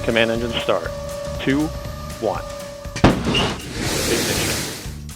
Command engine start. 2, 1. Ignition.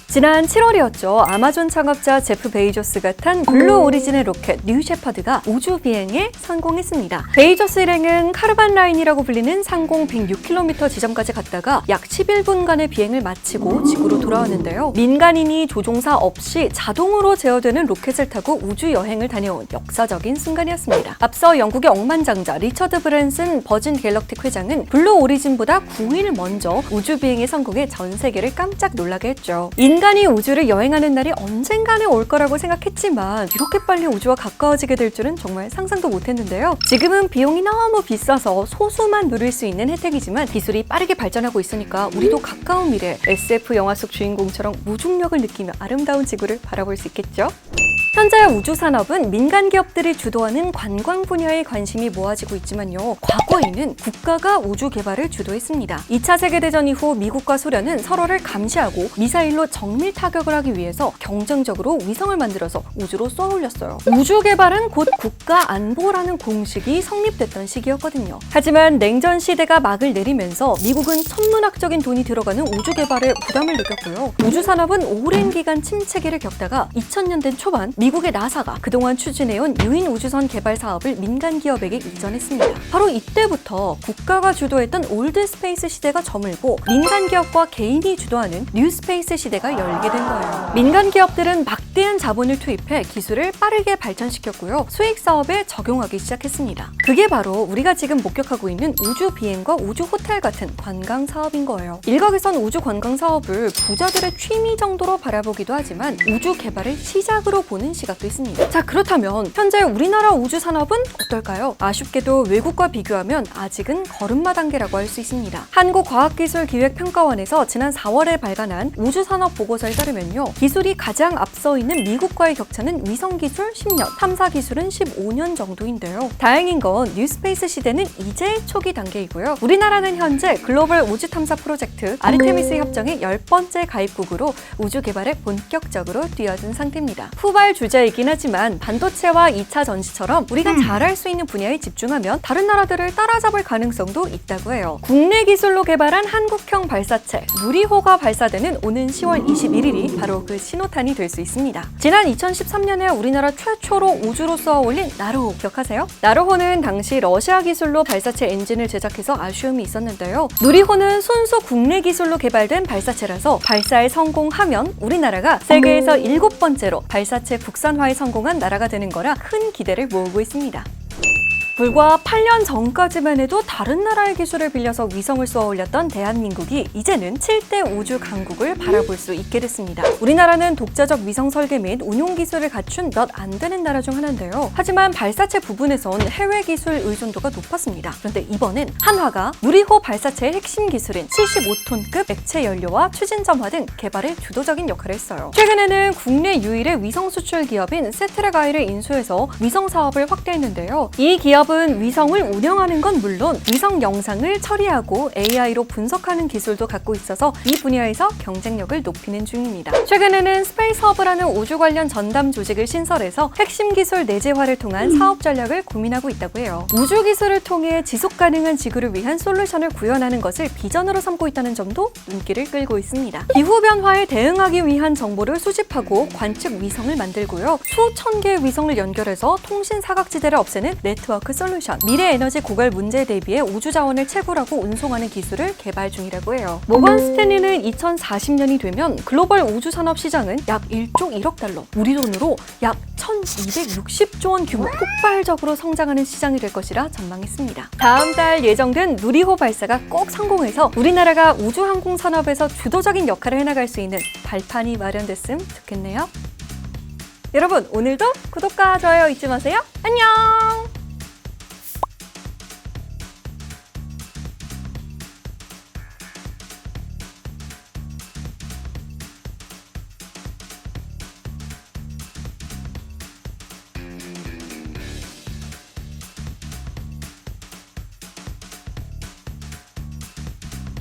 지난 7월이었죠. 아마존 창업자 제프 베이조스가 탄 블루 오리진의 로켓 뉴 셰퍼드가 우주 비행에 성공했습니다. 베이조스 일행은 카르반 라인이라고 불리는 상공 106km 지점까지 갔다가 약 11분간의 비행을 마치고 지구로 돌아왔는데요. 민간인이 조종사 없이 자동으로 제어되는 로켓을 타고 우주 여행을 다녀온 역사적인 순간이었습니다. 앞서 영국의 억만장자 리처드 브랜슨 버진 갤럭틱 회장은 블루 오리진보다 9일 먼저 우주 비행에 성공해 전 세계를 깜짝 놀라게 했죠. 인간이 우주를 여행하는 날이 언젠가는 올 거라고 생각했지만 이렇게 빨리 우주와 가까워지게 될 줄은 정말 상상도 못했는데요. 지금은 비용이 너무 비싸서 소수만 누릴 수 있는 혜택이지만 기술이 빠르게 발전하고 있으니까 우리도 가까운 미래 SF 영화 속 주인공처럼 무중력을 느끼며 아름다운 지구를 바라볼 수 있겠죠? 현재 우주 산업은 민간 기업들이 주도하는 관광 분야에 관심이 모아지고 있지만요. 과거에는 국가가 우주 개발을 주도했습니다. 2차 세계대전 이후 미국과 소련은 서로를 감시하고 미사일로 정밀 타격을 하기 위해서 경쟁적으로 위성을 만들어서 우주로 쏘아 올렸어요. 우주 개발은 곧 국가 안보라는 공식이 성립됐던 시기였거든요. 하지만 냉전 시대가 막을 내리면서 미국은 천문학적인 돈이 들어가는 우주 개발에 부담을 느꼈고요. 우주 산업은 오랜 기간 침체기를 겪다가 2000년대 초반 미국의 나사가 그동안 추진해온 유인 우주선 개발 사업을 민간 기업에게 이전했습니다. 바로 이때부터 국가가 주도했던 올드 스페이스 시대가 저물고 민간 기업과 개인이 주도하는 뉴 스페이스 시대가 열게 된 거예요. 민간 기업들은 막대한 자본을 투입해 기술을 빠르게 발전시켰고요. 수익 사업에 적용하기 시작했습니다. 그게 바로 우리가 지금 목격하고 있는 우주 비행과 우주 호텔 같은 관광 사업인 거예요. 일각에선 우주 관광 사업을 부자들의 취미 정도로 바라보기도 하지만 우주 개발을 시작으로 보는 시각도 있습니다. 자, 그렇다면 현재 우리나라 우주 산업은 어떨까요? 아쉽게도 외국과 비교하면 아직은 걸음마 단계라고 할 수 있습니다. 한국과학기술기획평가원에서 지난 4월에 발간한 우주산업 보고서에 따르면요. 기술이 가장 앞서 있는 미국과의 격차는 위성기술 10년, 탐사기술은 15년 정도인데요. 다행인 건 뉴스페이스 시대는 이제 초기 단계이고요. 우리나라는 현재 글로벌 우주탐사 프로젝트 아르테미스 협정의 10번째 가입국으로 우주 개발에 본격적으로 뛰어든 상태입니다. 후발 주자이긴 하지만 반도체와 2차 전지처럼 우리가 잘할 수 있는 분야에 집중하면 다른 나라들을 따라잡을 가능성도 있다고 해요. 국내 기술로 개발한 한국형 발사체 누리호가 발사되는 오는 10월 21일이 바로 그 신호탄이 될 수 있습니다. 지난 2013년에 우리나라 최초로 우주로 쏘아 올린 나로호 기억하세요? 나로호는 당시 러시아 기술로 발사체 엔진을 제작해서 아쉬움이 있었는데요. 누리호는 순수 국내 기술로 개발된 발사체라서 발사에 성공하면 우리나라가 세계에서 7번째로 발사체 국산화에 성공한 나라가 되는 거라 큰 기대를 모으고 있습니다. 불과 8년 전까지만 해도 다른 나라의 기술을 빌려서 위성을 쏘아 올렸던 대한민국이 이제는 7대 우주 강국을 바라볼 수 있게 됐습니다. 우리나라는 독자적 위성 설계 및 운용 기술을 갖춘 몇 안 되는 나라 중 하나인데요. 하지만 발사체 부분에선 해외 기술 의존도가 높았습니다. 그런데 이번엔 한화가 누리호 발사체의 핵심 기술인 75톤급 액체 연료와 추진점화 등 개발에 주도적인 역할을 했어요. 최근에는 국내 유일의 위성 수출 기업인 세트라가이를 인수해서 위성 사업을 확대했는데요. 이 기업은 위성을 운영하는 건 물론 위성 영상을 처리하고 AI로 분석하는 기술도 갖고 있어서 이 분야에서 경쟁력을 높이는 중입니다. 최근에는 스페이스허브라는 우주 관련 전담 조직을 신설해서 핵심 기술 내재화를 통한 사업 전략을 고민하고 있다고 해요. 우주 기술을 통해 지속 가능한 지구를 위한 솔루션을 구현하는 것을 비전으로 삼고 있다는 점도 눈길을 끌고 있습니다. 기후 변화에 대응하기 위한 정보를 수집하고 관측 위성을 만들고요. 수천 개의 위성을 연결해서 통신 사각지대를 없애는 네트워크 솔루션, 미래 에너지 고갈 문제에 대비해 우주 자원을 채굴하고 운송하는 기술을 개발 중이라고 해요. 모건 스탠리는 2040년이 되면 글로벌 우주 산업 시장은 약 1조 1억 달러, 우리 돈으로 약 1260조 원 규모 폭발적으로 성장하는 시장이 될 것이라 전망했습니다. 다음 달 예정된 누리호 발사가 꼭 성공해서 우리나라가 우주 항공 산업에서 주도적인 역할을 해나갈 수 있는 발판이 마련됐으면 좋겠네요. 여러분, 오늘도 구독과 좋아요 잊지 마세요. 안녕!